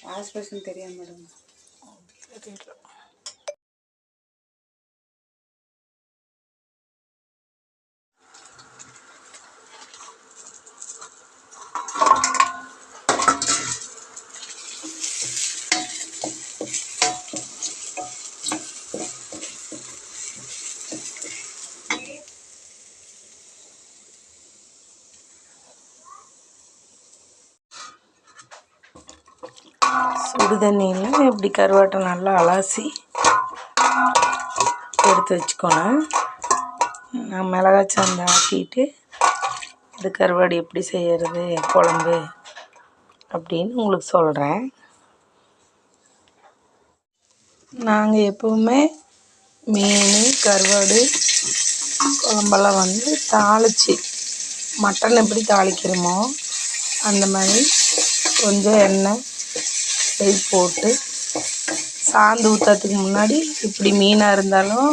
Wash basin தெரியாது madam. தெரியல. சுடு தண்ணியில் இப்படி கருவாட்டை நல்லா அலசி எடுத்து வச்சுக்கோணும். நான் மிளகாய் சாந்து ஆக்கிட்டு இது கருவாடு எப்படி செய்கிறது குழம்பு அப்படின்னு உங்களுக்கு சொல்கிறேன். நாங்கள் எப்போவுமே மீன் கருவாடு குழம்பெல்லாம் வந்து தாளித்து மட்டன் எப்படி தாளிக்கிறோமோ அந்த மாதிரி கொஞ்சம் எண்ணெய் நெய் போட்டு சாந்து ஊற்றுறதுக்கு முன்னாடி இப்படி மீனாக இருந்தாலும்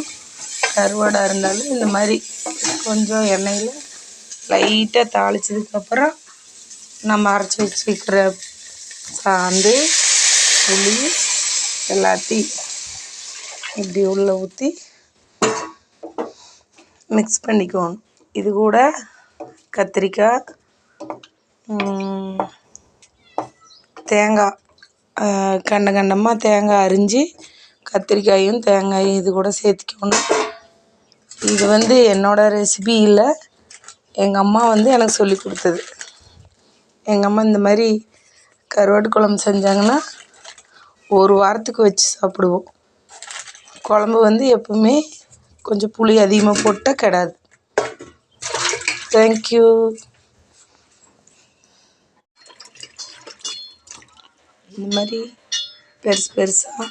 கருவாடாக இருந்தாலும் இந்த மாதிரி கொஞ்சம் எண்ணெயில் லைட்டாக தாளித்ததுக்கப்புறம் நம்ம அரைச்சி வச்சுக்கிற சாந்து புளி எல்லாத்தையும் இப்படி உள்ளே ஊற்றி மிக்ஸ் பண்ணிக்கணும். இது கூட கத்திரிக்காய் தேங்காய் கண்டமாக தேங்காய் அரிஞ்சு கத்திரிக்காயும் தேங்காயும் இது கூட சேர்த்திக்கணும். இது வந்து என்னோடய ரெசிபி இல்லை, எங்கள் அம்மா வந்து எனக்கு சொல்லி கொடுத்தது. எங்கள் அம்மா இந்த மாதிரி கருவாட்டு குழம்பு செஞ்சாங்கன்னா ஒரு வாரத்துக்கு வச்சு சாப்பிடுவோம். குழம்பு வந்து எப்பவுமே கொஞ்சம் புளி அதிகமாக போட்டால் கெடாது. தேங்க்யூ. இந்த மாதிரி பெருசாக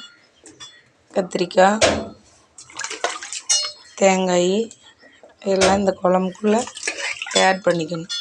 கத்திரிக்காய் தேங்காய் எல்லாம் இந்த குழம்புக்குள்ளே ஆட் பண்ணிக்கணும்.